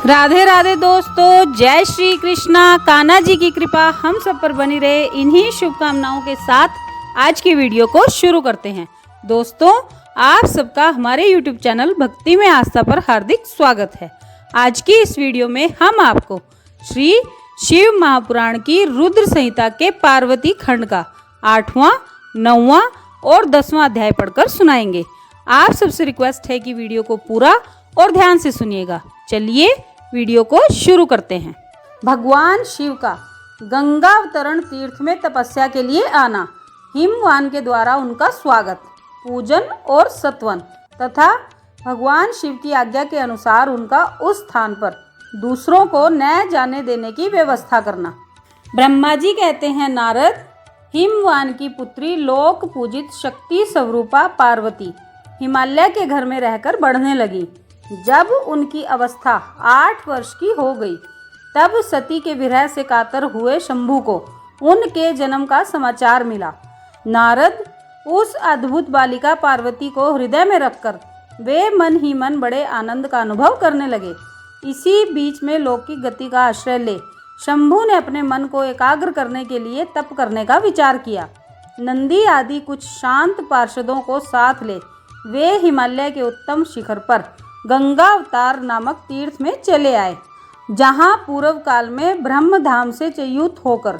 राधे राधे दोस्तों, जय श्री कृष्णा। कान्हा जी की कृपा हम सब पर बनी रहे, इन्हीं शुभकामनाओं के साथ आज की वीडियो को शुरू करते हैं। दोस्तों, आप सबका हमारे YouTube चैनल भक्ति में आस्था पर हार्दिक स्वागत है। आज की इस वीडियो में हम आपको श्री शिव महापुराण की रुद्र संहिता के पार्वती खंड का 8वां, 9वां और 10वां अध्याय पढ़कर सुनाएंगे। आप सबसे रिक्वेस्ट है कि वीडियो को पूरा और ध्यान से सुनिएगा। चलिए वीडियो को शुरू करते हैं। भगवान शिव का गंगावतरण तीर्थ में तपस्या के लिए आना, हिमवान के द्वारा उनका स्वागत, पूजन और सत्वन तथा भगवान शिव की आज्ञा के अनुसार उनका उस स्थान पर दूसरों को न जाने देने की व्यवस्था करना। ब्रह्मा जी कहते हैं, नारद, हिमवान की पुत्री लोक पूजित शक्ति स्वरूपा पार्वती हिमालय के घर में रहकर बढ़ने लगी। जब उनकी अवस्था 8 वर्ष की हो गई, तब सती के विरह से कातर हुए शंभू को उनके जन्म का समाचार मिला। नारद उस अद्भुत बालिका पार्वती को हृदय में रखकर वे मन ही मन बड़े आनंद का अनुभव करने लगे। इसी बीच में लौकिक गति का आश्रय ले शंभू ने अपने मन को एकाग्र करने के लिए तप करने का विचार किया। नंदी आदि कुछ शांत पार्षदों को साथ ले वे हिमालय के उत्तम शिखर पर गंगावतार नामक तीर्थ में चले आए, जहाँ पूर्व काल में ब्रह्मधाम से च्युत होकर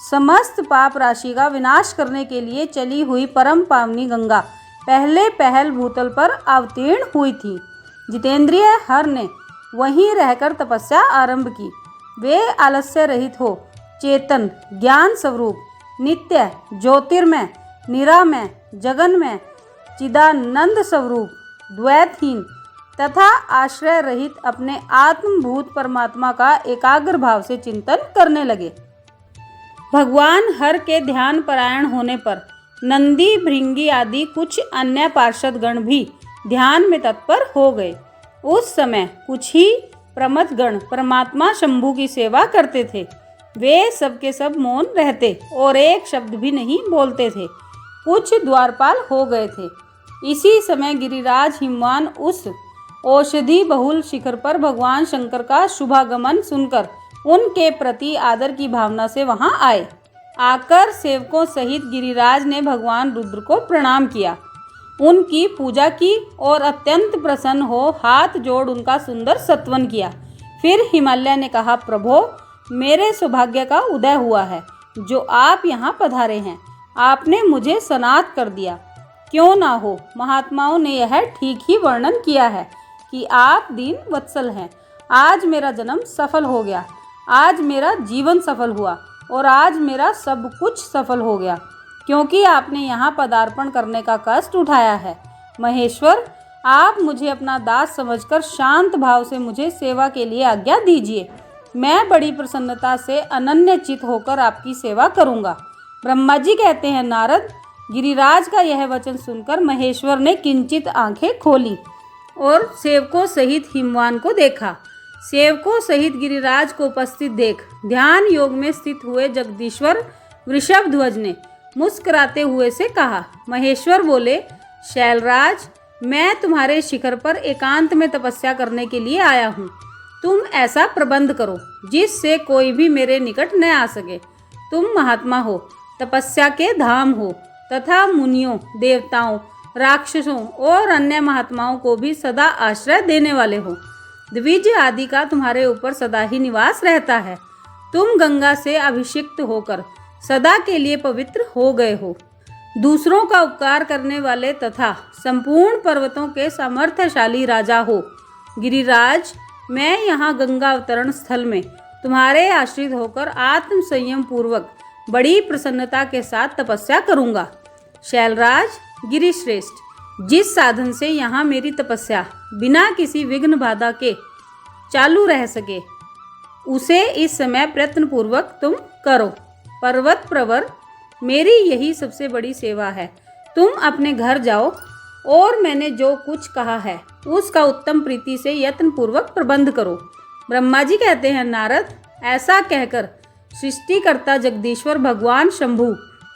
समस्त पाप राशि का विनाश करने के लिए चली हुई परम पावनी गंगा पहले पहल भूतल पर अवतीर्ण हुई थी। जितेंद्रिय हर ने वहीं रहकर तपस्या आरंभ की। वे आलस्य रहित हो चेतन, ज्ञान स्वरूप, नित्य, ज्योतिर्मय, निरामय, जगन्मय, चिदानंद स्वरूप, द्वैतहीन तथा आश्रय रहित अपने आत्मभूत परमात्मा का एकाग्र भाव से चिंतन करने लगे। भगवान हर के ध्यान परायण होने पर नंदी, भृंगी आदि कुछ अन्य पार्षद गण भी ध्यान में तत्पर हो गए। उस समय कुछ ही प्रमथ गण परमात्मा शंभू की सेवा करते थे। वे सबके सब मौन रहते और एक शब्द भी नहीं बोलते थे। कुछ द्वारपाल हो गए थे। इसी समय गिरिराज हिमवान उस औषधि बहुल शिखर पर भगवान शंकर का शुभागमन सुनकर उनके प्रति आदर की भावना से वहां आए। आकर सेवकों सहित गिरिराज ने भगवान रुद्र को प्रणाम किया, उनकी पूजा की और अत्यंत प्रसन्न हो हाथ जोड़ उनका सुंदर सत्वन किया। फिर हिमालय ने कहा, प्रभो, मेरे सौभाग्य का उदय हुआ है जो आप यहाँ पधारे हैं। आपने मुझे सनाथ कर दिया। क्यों ना हो, महात्माओं ने यह ठीक ही वर्णन किया है कि आप दीन वत्सल हैं। आज मेरा जन्म सफल हो गया, आज मेरा जीवन सफल हुआ और आज मेरा सब कुछ सफल हो गया, क्योंकि आपने यहाँ पदार्पण करने का कष्ट उठाया है। महेश्वर, आप मुझे अपना दास समझकर शांत भाव से मुझे सेवा के लिए आज्ञा दीजिए। मैं बड़ी प्रसन्नता से अनन्य चित होकर आपकी सेवा करूँगा। ब्रह्मा जी कहते हैं, नारद, गिरिराज का यह वचन सुनकर महेश्वर ने किंचित आंखें खोली और सेवकों सहित हिमवान को देखा। सेवकों सहित गिरिराज को उपस्थित देख ध्यान योग में स्थित हुए जगदीश्वर वृषभध्वज ने मुस्कुराते हुए से कहा। महेश्वर बोले, शैलराज, मैं तुम्हारे शिखर पर एकांत में तपस्या करने के लिए आया हूँ। तुम ऐसा प्रबंध करो जिससे कोई भी मेरे निकट न आ सके। तुम महात्मा हो, तपस्या के धाम हो तथा मुनियों, देवताओं, राक्षसों और अन्य महात्माओं को भी सदा आश्रय देने वाले हो। द्विज आदि का तुम्हारे ऊपर सदा ही निवास रहता है। तुम गंगा से अभिषिक्त होकर सदा के लिए पवित्र हो गए हो। दूसरों का उपकार करने वाले तथा संपूर्ण पर्वतों के सामर्थ्यशाली राजा हो। गिरिराज, मैं यहाँ गंगा अवतरण स्थल में तुम्हारे आश्रित होकर आत्म संयम पूर्वक बड़ी प्रसन्नता के साथ तपस्या करूँगा। शैलराज, गिरिश्रेष्ठ, जिस साधन से यहाँ मेरी तपस्या बिना किसी विघ्न बाधा के चालू रह सके, उसे इस समय प्रयत्न पूर्वक तुम करो। पर्वत प्रवर, मेरी यही सबसे बड़ी सेवा है। तुम अपने घर जाओ और मैंने जो कुछ कहा है उसका उत्तम प्रीति से यत्न पूर्वक प्रबंध करो। ब्रह्मा जी कहते हैं, नारद, ऐसा कहकर सृष्टिकर्ता जगदीश्वर भगवान शंभू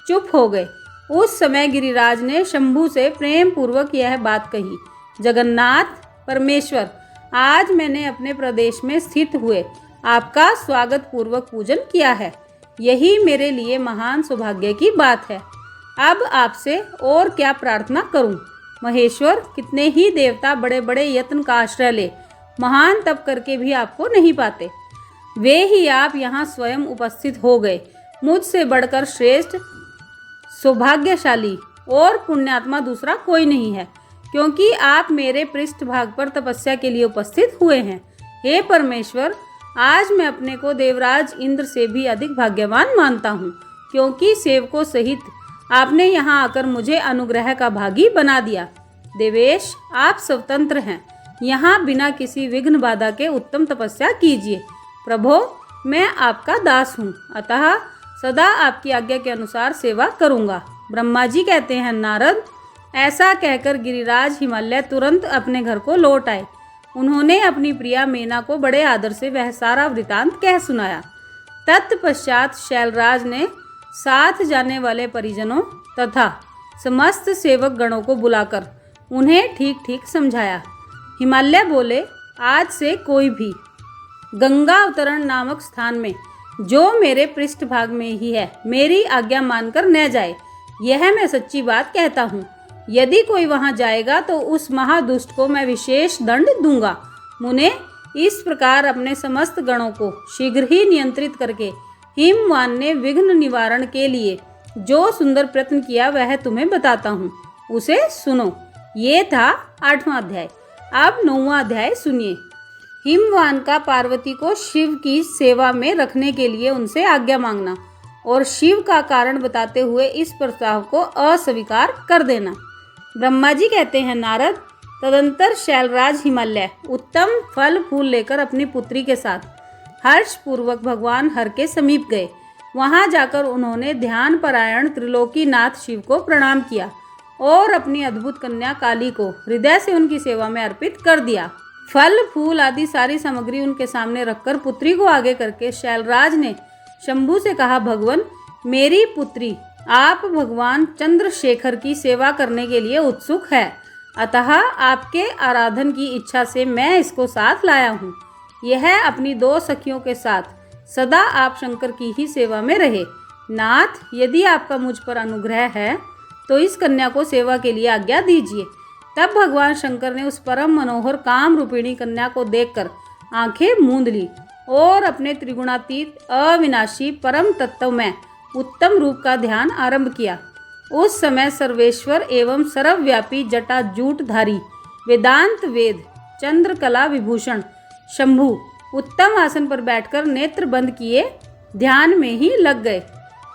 चुप हो गए। उस समय गिरिराज ने शंभू से प्रेम पूर्वक यह बात कही, जगन्नाथ, परमेश्वर, आज मैंने अपने प्रदेश में स्थित हुए आपका स्वागत पूर्वक पूजन किया है। यही मेरे लिए महान सौभाग्य की बात है। अब आपसे और क्या प्रार्थना करूं? महेश्वर, कितने ही देवता बड़े बड़े यत्न का आश्रय ले महान तप करके भी आपको नहीं पाते। वे ही आप यहाँ स्वयं उपस्थित हो गए। मुझसे बढ़कर श्रेष्ठ, सौभाग्यशाली और पुण्यात्मा दूसरा कोई नहीं है, क्योंकि आप मेरे पृष्ठभाग पर तपस्या के लिए उपस्थित हुए हैं। हे परमेश्वर, आज मैं अपने को देवराज इंद्र से भी अधिक भाग्यवान मानता हूँ, क्योंकि सेवकों सहित आपने यहाँ आकर मुझे अनुग्रह का भागी बना दिया। देवेश, आप स्वतंत्र हैं, यहाँ बिना किसी विघ्न बाधा के उत्तम तपस्या कीजिए। प्रभो, मैं आपका दास हूँ, अतः सदा आपकी आज्ञा के अनुसार सेवा करूँगा। ब्रह्मा जी कहते हैं, नारद, ऐसा कहकर गिरिराज हिमालय तुरंत अपने घर को लौट आए। उन्होंने अपनी प्रिया मेना को बड़े आदर से वह सारा वृतांत कह सुनाया। तत्पश्चात शैलराज ने साथ जाने वाले परिजनों तथा समस्त सेवक गणों को बुलाकर उन्हें ठीक ठीक समझाया। हिमालय बोले, आज से कोई भी गंगा अवतरण नामक स्थान में, जो मेरे पृष्ठभाग में ही है, मेरी आज्ञा मानकर न जाए। यह मैं सच्ची बात कहता हूँ। यदि कोई वहाँ जाएगा तो उस महादुष्ट को मैं विशेष दंड दूंगा। मुने, इस प्रकार अपने समस्त गणों को शीघ्र ही नियंत्रित करके हिमवान ने विघ्न निवारण के लिए जो सुंदर प्रयत्न किया वह तुम्हें बताता हूँ, उसे सुनो। ये था 8वां अध्याय। अब 9वां अध्याय सुनिए। हिमवान का पार्वती को शिव की सेवा में रखने के लिए उनसे आज्ञा मांगना और शिव का कारण बताते हुए इस प्रस्ताव को अस्वीकार कर देना। ब्रह्मा जी कहते हैं, नारद, तदंतर शैलराज हिमालय उत्तम फल फूल लेकर अपनी पुत्री के साथ हर्ष पूर्वक भगवान हर के समीप गए। वहां जाकर उन्होंने ध्यान परायण त्रिलोकीनाथ शिव को प्रणाम किया और अपनी अद्भुत कन्या काली को हृदय से उनकी सेवा में अर्पित कर दिया। फल फूल आदि सारी सामग्री उनके सामने रखकर पुत्री को आगे करके शैलराज ने शंभु से कहा, भगवान, मेरी पुत्री आप भगवान चंद्रशेखर की सेवा करने के लिए उत्सुक है, अतः आपके आराधन की इच्छा से मैं इसको साथ लाया हूँ। यह अपनी 2 सखियों के साथ सदा आप शंकर की ही सेवा में रहे। नाथ, यदि आपका मुझ पर अनुग्रह है तो इस कन्या को सेवा के लिए आज्ञा दीजिए। तब भगवान शंकर ने उस परम मनोहर काम रूपिणी कन्या को देखकर आंखें मूंद ली और अपने त्रिगुणातीत अविनाशी परम तत्व में उत्तम रूप का ध्यान आरंभ किया। उस समय सर्वेश्वर एवं सर्वव्यापी जटा जूटधारी वेदांत वेद चंद्रकला विभूषण शंभु उत्तम आसन पर बैठकर नेत्र बंद किए ध्यान में ही लग गए।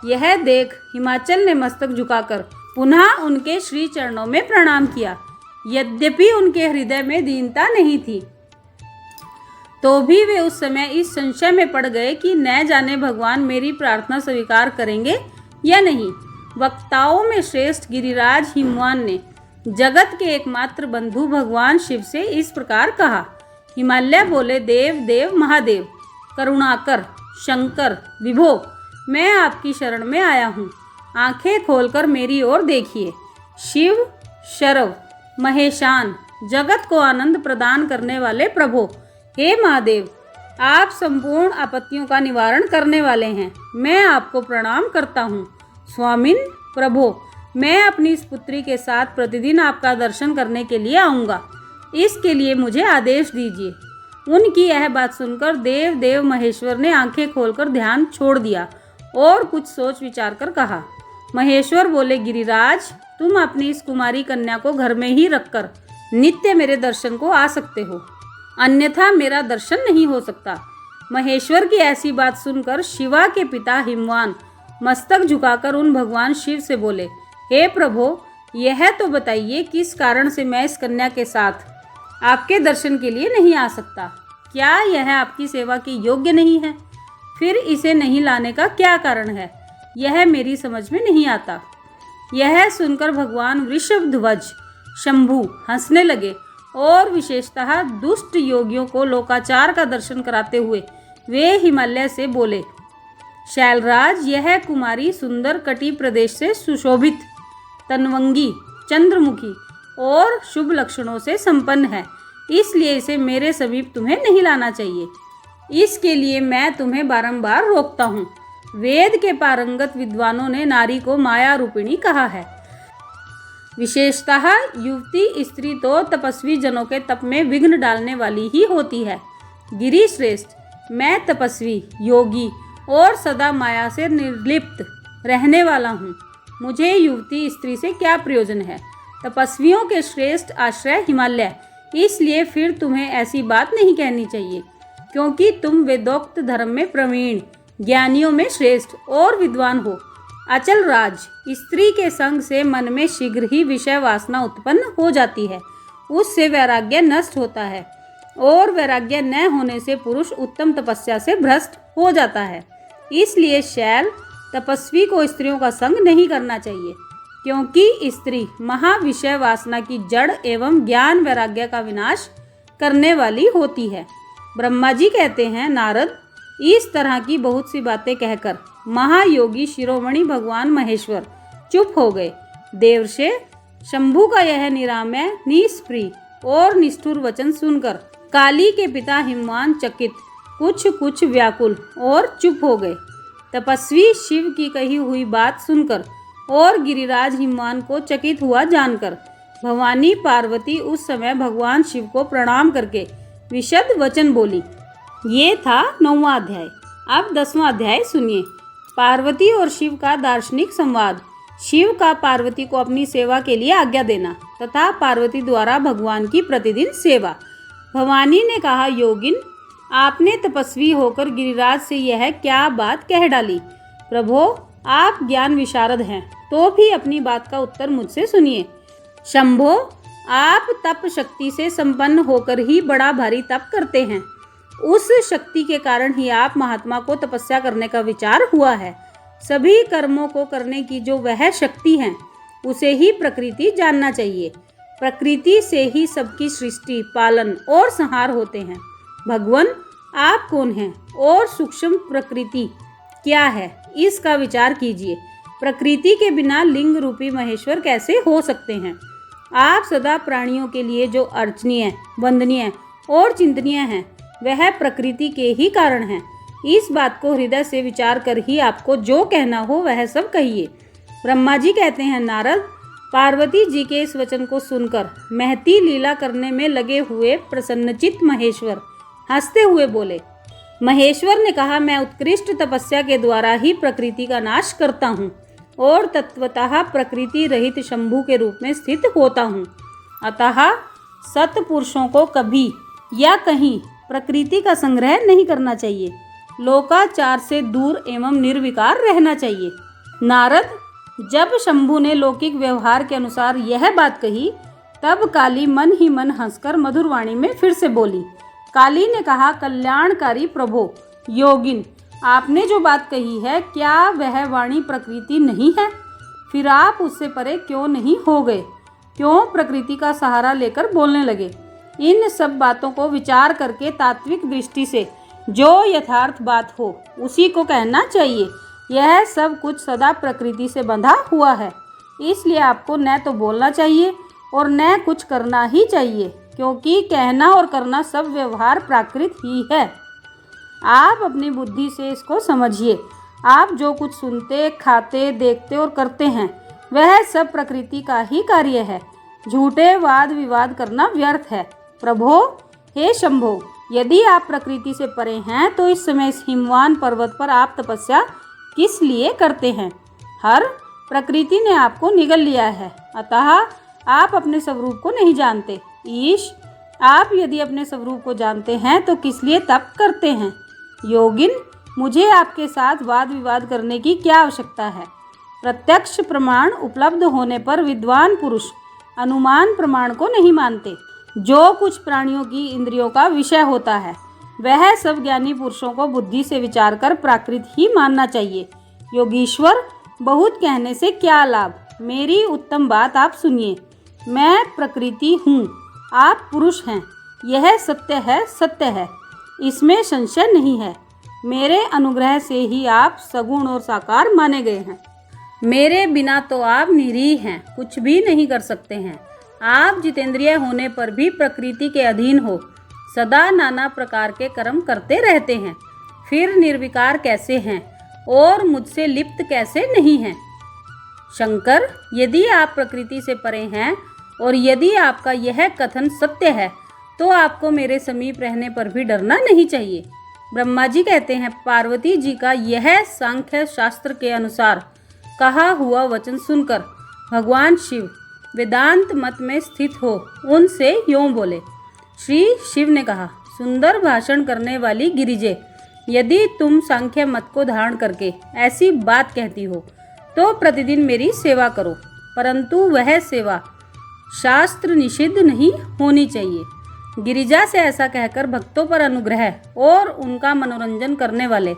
यह देख हिमाचल ने मस्तक झुकाकर पुनः उनके श्री चरणों में प्रणाम किया। यद्यपि उनके हृदय में दीनता नहीं थी, तो भी वे उस समय इस संशय में पड़ गए कि न जाने भगवान मेरी प्रार्थना स्वीकार करेंगे या नहीं। वक्ताओं में श्रेष्ठ गिरिराज हिमवान ने जगत के एकमात्र बंधु भगवान शिव से इस प्रकार कहा। हिमालय बोले, देव देव महादेव, करुणाकर, शंकर, विभो, मैं आपकी शरण में आया हूँ। आंखें खोलकर मेरी ओर देखिए। शिव, शरव, महेशान, जगत को आनंद प्रदान करने वाले प्रभो, हे महादेव, आप संपूर्ण आपत्तियों का निवारण करने वाले हैं। मैं आपको प्रणाम करता हूँ। स्वामिन, प्रभो, मैं अपनी इस पुत्री के साथ प्रतिदिन आपका दर्शन करने के लिए आऊँगा। इसके लिए मुझे आदेश दीजिए। उनकी यह बात सुनकर देव देव महेश्वर ने आंखें खोलकर ध्यान छोड़ दिया और कुछ सोच विचार कर कहा। महेश्वर बोले, गिरिराज, तुम अपनी इस कुमारी कन्या को घर में ही रखकर नित्य मेरे दर्शन को आ सकते हो, अन्यथा मेरा दर्शन नहीं हो सकता। महेश्वर की ऐसी बात सुनकर शिवा के पिता हिमवान मस्तक झुकाकर उन भगवान शिव से बोले, हे प्रभो, यह तो बताइए किस कारण से मैं इस कन्या के साथ आपके दर्शन के लिए नहीं आ सकता। क्या यह आपकी सेवा के योग्य नहीं है? फिर इसे नहीं लाने का क्या कारण है? यह मेरी समझ में नहीं आता। यह सुनकर भगवान वृषभध्वज शंभु हंसने लगे और विशेषतः दुष्ट योगियों को लोकाचार का दर्शन कराते हुए वे हिमालय से बोले, शैलराज, यह कुमारी सुंदर कटी प्रदेश से सुशोभित, तनवंगी, चंद्रमुखी और शुभ लक्षणों से संपन्न है। इसलिए इसे मेरे समीप तुम्हें नहीं लाना चाहिए। इसके लिए मैं तुम्हें बारंबार रोकता हूँ। वेद के पारंगत विद्वानों ने नारी को माया रूपिणी कहा है। विशेषतः युवती स्त्री तो तपस्वी जनों के तप में विघ्न डालने वाली ही होती है। गिरि श्रेष्ठ, मैं तपस्वी, योगी और सदा माया से निर्लिप्त रहने वाला हूँ। मुझे युवती स्त्री से क्या प्रयोजन है? तपस्वियों के श्रेष्ठ आश्रय हिमालय, इसलिए फिर तुम्हें ऐसी बात नहीं कहनी चाहिए, क्योंकि तुम वेदोक्त धर्म में प्रवीण, ज्ञानियों में श्रेष्ठ और विद्वान हो। अचल राज, स्त्री के संग से मन में शीघ्र ही विषय वासना उत्पन्न हो जाती है, उससे वैराग्य नष्ट होता है और वैराग्य न होने से पुरुष उत्तम तपस्या से भ्रष्ट हो जाता है। इसलिए शैल तपस्वी को स्त्रियों का संग नहीं करना चाहिए, क्योंकि स्त्री महाविषय वासना की जड़ एवं ज्ञान वैराग्य का विनाश करने वाली होती है। ब्रह्मा जी कहते हैं, नारद, इस तरह की बहुत सी बातें कहकर महायोगी शिरोमणि भगवान महेश्वर चुप हो गए। देवर्षि शंभु का यह निरामय, निष्प्रिय और निष्ठुर वचन सुनकर काली के पिता हिमवान चकित, कुछ व्याकुल और चुप हो गए। तपस्वी शिव की कही हुई बात सुनकर और गिरिराज हिमवान को चकित हुआ जानकर भवानी पार्वती उस समय भगवान शिव को प्रणाम करके विशद वचन बोली। ये था 9वां अध्याय। अब 10वां अध्याय सुनिए। पार्वती और शिव का दार्शनिक संवाद। शिव का पार्वती को अपनी सेवा के लिए आज्ञा देना तथा पार्वती द्वारा भगवान की प्रतिदिन सेवा। भवानी ने कहा, योगिन, आपने तपस्वी होकर गिरिराज से यह क्या बात कह डाली? प्रभो, आप ज्ञान विशारद हैं, तो भी अपनी बात का उत्तर मुझसे सुनिए। शंभो, आप तप शक्ति से संपन्न होकर ही बड़ा भारी तप करते हैं। उस शक्ति के कारण ही आप महात्मा को तपस्या करने का विचार हुआ है। सभी कर्मों को करने की जो वह शक्ति है, उसे ही प्रकृति जानना चाहिए। प्रकृति से ही सबकी सृष्टि, पालन और संहार होते हैं। भगवान, आप कौन हैं और सूक्ष्म प्रकृति क्या है, इसका विचार कीजिए। प्रकृति के बिना लिंग रूपी महेश्वर कैसे हो सकते हैं? आप सदा प्राणियों के लिए जो अर्चनीय, वंदनीय और चिंतनीय हैं, वह प्रकृति के ही कारण है। इस बात को हृदय से विचार कर ही आपको जो कहना हो वह सब कहिए। ब्रह्मा जी कहते हैं, नारद, पार्वती जी के इस वचन को सुनकर महती लीला करने में लगे हुए प्रसन्नचित्त महेश्वर हंसते हुए बोले। महेश्वर ने कहा, मैं उत्कृष्ट तपस्या के द्वारा ही प्रकृति का नाश करता हूँ और तत्वतः प्रकृति रहित शंभु के रूप में स्थित होता हूँ। अतः सत्पुरुषों को कभी या कहीं प्रकृति का संग्रह नहीं करना चाहिए। लोकाचार से दूर एवं निर्विकार रहना चाहिए। नारद, जब शंभु ने लौकिक व्यवहार के अनुसार यह बात कही, तब काली मन ही मन हंसकर मधुर वाणी में फिर से बोली। काली ने कहा, कल्याणकारी प्रभो, योगिन, आपने जो बात कही है, क्या वह वाणी प्रकृति नहीं है? फिर आप उससे परे क्यों नहीं हो गए? क्यों प्रकृति का सहारा लेकर बोलने लगे? इन सब बातों को विचार करके तात्विक दृष्टि से जो यथार्थ बात हो उसी को कहना चाहिए। यह सब कुछ सदा प्रकृति से बंधा हुआ है, इसलिए आपको न तो बोलना चाहिए और न कुछ करना ही चाहिए, क्योंकि कहना और करना सब व्यवहार प्राकृत ही है। आप अपनी बुद्धि से इसको समझिए। आप जो कुछ सुनते, खाते, देखते और करते हैं, वह सब प्रकृति का ही कार्य है। झूठे वाद विवाद करना व्यर्थ है। प्रभो, हे शंभो, यदि आप प्रकृति से परे हैं तो इस समय इस हिमवान पर्वत पर आप तपस्या किस लिए करते हैं? हर प्रकृति ने आपको निगल लिया है, अतः आप अपने स्वरूप को नहीं जानते। ईश, आप यदि अपने स्वरूप को जानते हैं तो किस लिए तप करते हैं? योगिन, मुझे आपके साथ वाद विवाद करने की क्या आवश्यकता है? प्रत्यक्ष प्रमाण उपलब्ध होने पर विद्वान पुरुष अनुमान प्रमाण को नहीं मानते। जो कुछ प्राणियों की इंद्रियों का विषय होता है, वह सब ज्ञानी पुरुषों को बुद्धि से विचार कर प्राकृत ही मानना चाहिए। योगीश्वर, बहुत कहने से क्या लाभ? मेरी उत्तम बात आप सुनिए। मैं प्रकृति हूँ, आप पुरुष हैं। यह सत्य है, सत्य है, इसमें संशय नहीं है। मेरे अनुग्रह से ही आप सगुण और साकार माने गए हैं। मेरे बिना तो आप निरीह हैं, कुछ भी नहीं कर सकते हैं। आप जितेंद्रिय होने पर भी प्रकृति के अधीन हो, सदा नाना प्रकार के कर्म करते रहते हैं, फिर निर्विकार कैसे हैं और मुझसे लिप्त कैसे नहीं हैं? शंकर, यदि आप प्रकृति से परे हैं और यदि आपका यह कथन सत्य है तो आपको मेरे समीप रहने पर भी डरना नहीं चाहिए। ब्रह्मा जी कहते हैं, पार्वती जी का यह सांख्य शास्त्र के अनुसार कहा हुआ वचन सुनकर भगवान शिव वेदांत मत में स्थित हो उनसे यूं बोले। श्री शिव ने कहा, सुंदर भाषण करने वाली गिरिजे, यदि तुम सांख्य मत को धारण करके ऐसी बात कहती हो तो प्रतिदिन मेरी सेवा करो, परंतु वह सेवा शास्त्र निषिद्ध नहीं होनी चाहिए। गिरिजा से ऐसा कहकर भक्तों पर अनुग्रह और उनका मनोरंजन करने वाले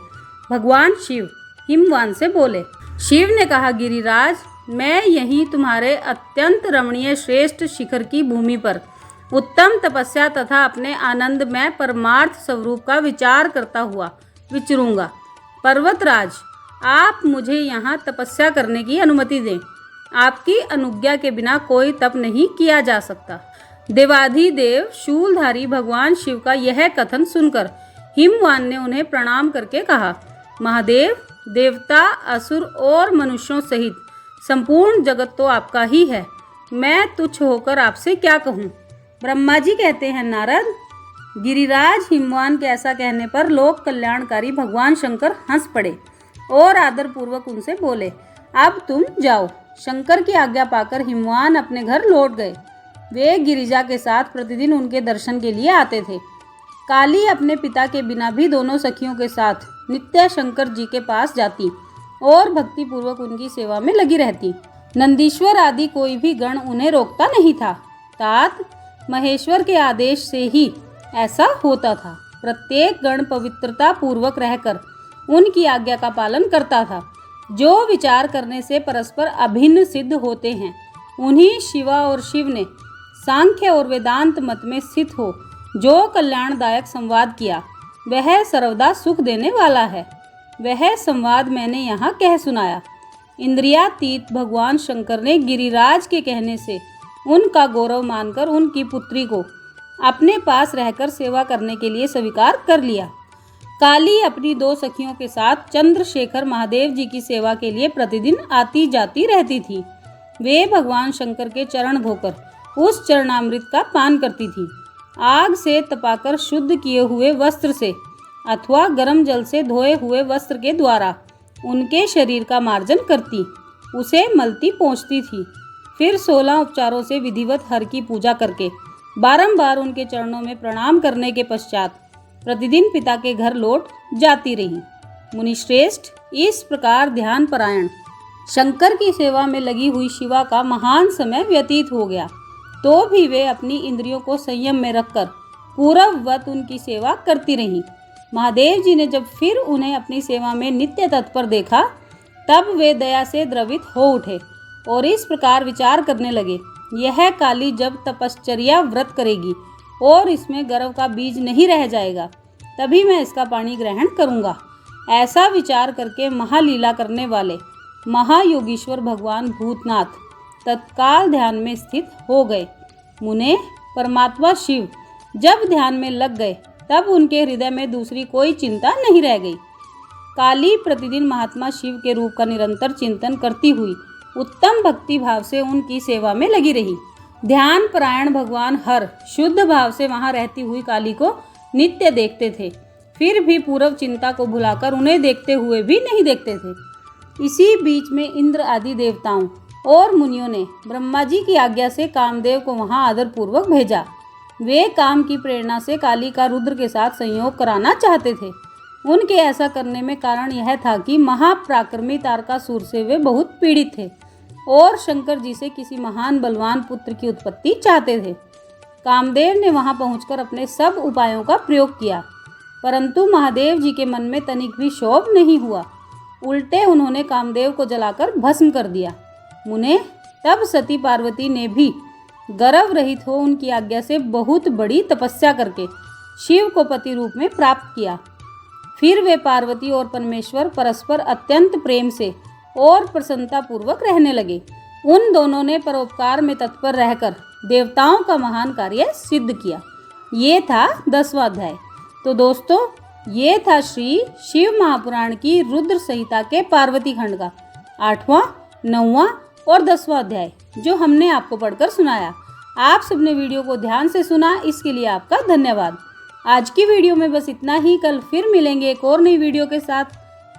भगवान शिव हिमवान से बोले। शिव ने कहा, गिरिराज, मैं यहीं तुम्हारे अत्यंत रमणीय श्रेष्ठ शिखर की भूमि पर उत्तम तपस्या तथा अपने आनंदमय परमार्थ स्वरूप का विचार करता हुआ विचरूंगा। पर्वतराज, आप मुझे यहाँ तपस्या करने की अनुमति दें। आपकी अनुज्ञा के बिना कोई तप नहीं किया जा सकता। देवाधिदेव शूलधारी भगवान शिव का यह कथन सुनकर हिमवान ने उन्हें प्रणाम करके कहा, महादेव, देवता, असुर और मनुष्यों सहित संपूर्ण जगत तो आपका ही है, मैं तुच्छ होकर आपसे क्या कहूँ? ब्रह्मा जी कहते हैं, नारद, गिरिराज हिमवान के ऐसा कहने पर लोक कल्याणकारी भगवान शंकर हंस पड़े और आदरपूर्वक उनसे बोले, अब तुम जाओ। शंकर की आज्ञा पाकर हिमवान अपने घर लौट गए। वे गिरिजा के साथ प्रतिदिन उनके दर्शन के लिए आते थे। काली अपने पिता के बिना भी दोनों सखियों के साथ नित्य शंकर जी के पास जाती और भक्तिपूर्वक उनकी सेवा में लगी रहती। नंदीश्वर आदि कोई भी गण उन्हें रोकता नहीं था। तात महेश्वर के आदेश से ही ऐसा होता था। प्रत्येक गण पवित्रता पूर्वक रहकर उनकी आज्ञा का पालन करता था। जो विचार करने से परस्पर अभिन्न सिद्ध होते हैं, उन्हीं शिवा और शिव ने सांख्य और वेदांत मत में स्थित हो जो कल्याणदायक संवाद किया, वह सर्वदा सुख देने वाला है। वह संवाद मैंने यहाँ कह सुनाया। इंद्रियातीत भगवान शंकर ने गिरिराज के कहने से उनका गौरव मानकर उनकी पुत्री को अपने पास रहकर सेवा करने के लिए स्वीकार कर लिया। काली अपनी दो सखियों के साथ चंद्रशेखर महादेव जी की सेवा के लिए प्रतिदिन आती जाती रहती थी। वे भगवान शंकर के चरण धोकर उस चरणामृत का पान करती थी। आग से तपाकर शुद्ध किए हुए वस्त्र से अथवा गर्म जल से धोए हुए वस्त्र के द्वारा उनके शरीर का मार्जन करती, उसे मलती पोंछती थी। फिर 16 उपचारों से विधिवत हर की पूजा करके बारंबार उनके चरणों में प्रणाम करने के पश्चात प्रतिदिन पिता के घर लौट जाती रही। मुनिश्रेष्ठ, इस प्रकार ध्यान परायण शंकर की सेवा में लगी हुई शिवा का महान समय व्यतीत हो गया, तो भी वे अपनी इंद्रियों को संयम में रखकर पूर्ववत उनकी सेवा करती रहीं। महादेव जी ने जब फिर उन्हें अपनी सेवा में नित्य तत्पर देखा, तब वे दया से द्रवित हो उठे और इस प्रकार विचार करने लगे, यह काली जब तपश्चर्या व्रत करेगी और इसमें गर्व का बीज नहीं रह जाएगा, तभी मैं इसका पानी ग्रहण करूँगा। ऐसा विचार करके महालीला करने वाले महायोगीश्वर भगवान भूतनाथ तत्काल ध्यान में स्थित हो गए। मुने, परमात्मा शिव जब ध्यान में लग गए, तब उनके हृदय में दूसरी कोई चिंता नहीं रह गई। काली प्रतिदिन महात्मा शिव के रूप का निरंतर चिंतन करती हुई उत्तम भक्ति भाव से उनकी सेवा में लगी रही। ध्यान परायण भगवान हर शुद्ध भाव से वहां रहती हुई काली को नित्य देखते थे, फिर भी पूर्व चिंता को भुलाकर उन्हें देखते हुए भी नहीं देखते थे। इसी बीच में इंद्र आदि देवताओं और मुनियों ने ब्रह्मा जी की आज्ञा से कामदेव को वहां आदरपूर्वक भेजा। वे काम की प्रेरणा से काली का रुद्र के साथ संयोग कराना चाहते थे। उनके ऐसा करने में कारण यह था कि महापराक्रमी तारकासुर से वे बहुत पीड़ित थे और शंकर जी से किसी महान बलवान पुत्र की उत्पत्ति चाहते थे। कामदेव ने वहां पहुंचकर अपने सब उपायों का प्रयोग किया, परंतु महादेव जी के मन में तनिक भी क्षोभ नहीं हुआ। उल्टे उन्होंने कामदेव को जलाकर भस्म कर दिया। मुने, तब सती पार्वती ने भी गर्व रहित हो उनकी आज्ञा से बहुत बड़ी तपस्या करके शिव को पति रूप में प्राप्त किया। फिर वे पार्वती और परमेश्वर परस्पर अत्यंत प्रेम से और प्रसन्नता पूर्वक रहने लगे। उन दोनों ने परोपकार में तत्पर रहकर देवताओं का महान कार्य सिद्ध किया। ये था 10वां अध्याय। तो दोस्तों ये था श्री शिव महापुराण की रुद्र संहिता के पार्वती खंड का 8वां, 9वां और 10वां अध्याय जो हमने आपको पढ़कर सुनाया। आप सबने वीडियो को ध्यान से सुना, इसके लिए आपका धन्यवाद। आज की वीडियो में बस इतना ही। कल फिर मिलेंगे एक और नई वीडियो के साथ।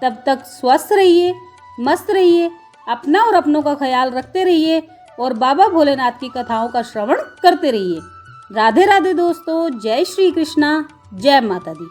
तब तक स्वस्थ रहिए, मस्त रहिए, अपना और अपनों का ख्याल रखते रहिए और बाबा भोलेनाथ की कथाओं का श्रवण करते रहिए। राधे राधे दोस्तों, जय श्री कृष्णा, जय माता दी।